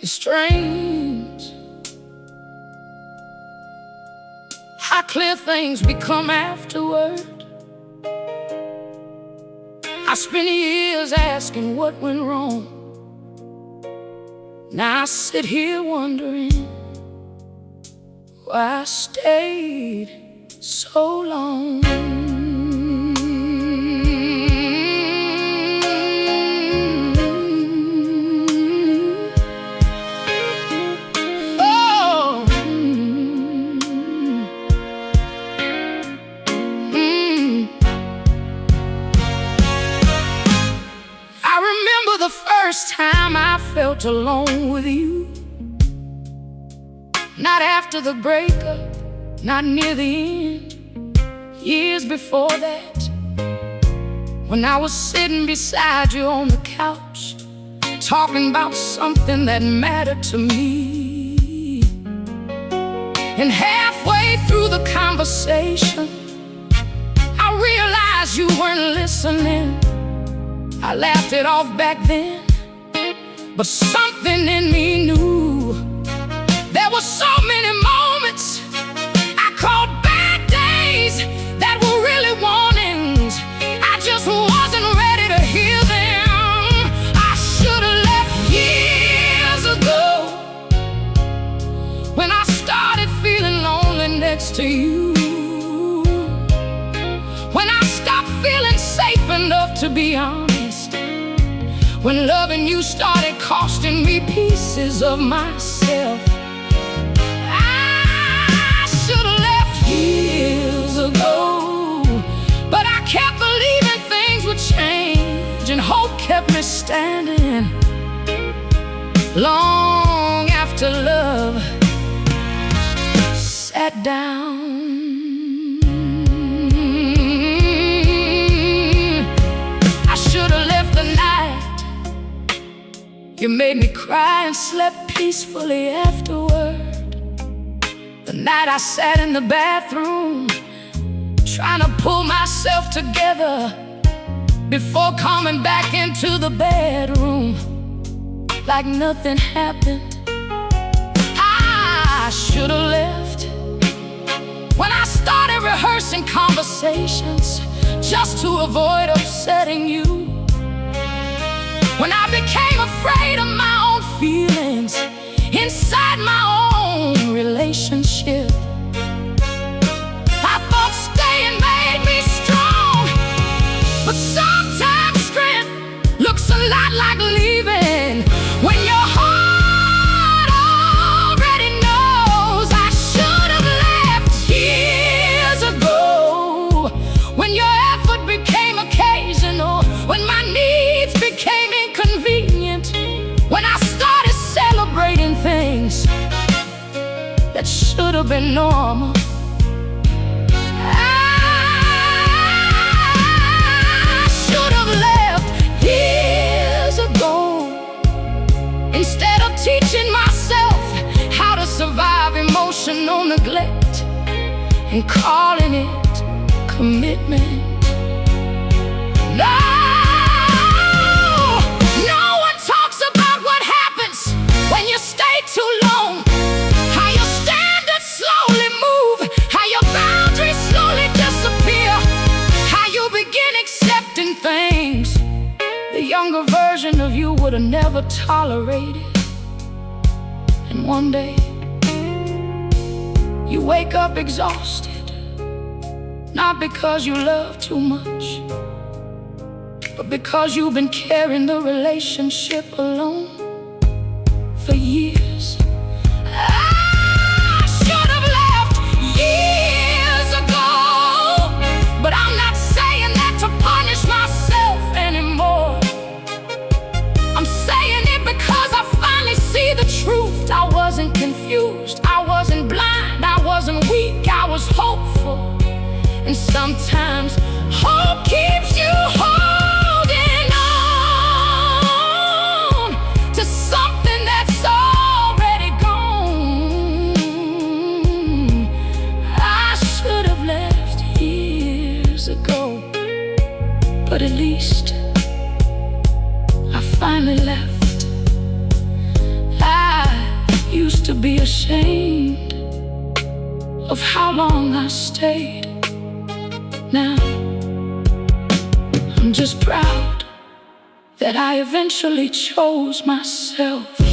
It's strange how clear things become afterward. I spent years asking what went wrong. Now I sit here wondering why I stayed so long. The first time I felt alone with you, not after the breakup, not near the end. Years before that, when I was sitting beside you on the couch, talking about something that mattered to me. And halfway through the conversation, I realized you weren't listening. I laughed it off back then, but something in me knew there were so many moments I called bad days that were really warnings. I just wasn't ready to hear them. I should have left years ago, when I started feeling lonely next to you, when I stopped feeling safe enough to be honest, when loving you started costing me pieces of myself. I should have left years ago, but I kept believing things would change, and hope kept me standing long after love sat down. I should have left the night you made me cry and slept peacefully afterward. The night I sat in the bathroom, trying to pull myself together before coming back into the bedroom like nothing happened. I should have left when I started rehearsing conversations just to avoid upsetting you, when I became afraid of my own feelings inside my own relationship. I thought staying made me strong, but sometimes strength looks a lot like leaving when your heart already knows. I should have left years ago, when your effort became occasional, when my needs became inconvenient, when I started celebrating things that should have been normal. I should have left years ago, instead of teaching myself how to survive emotional neglect and calling it commitment. No! Too long, how your standards slowly move, how your boundaries slowly disappear, how you begin accepting things the younger version of you would have never tolerated. And one day you wake up exhausted, not because you love too much, but because you've been carrying the relationship alone for years. I should have left years ago, but I'm not saying that to punish myself anymore. I'm saying it because I finally see the truth. I wasn't confused, I wasn't blind, I wasn't weak, I was hopeful. And sometimes hope keeps you holding on to something that's already gone. I should have left years ago, but at least I finally left. I used to be ashamed of how long I stayed. Now I'm just proud that I eventually chose myself.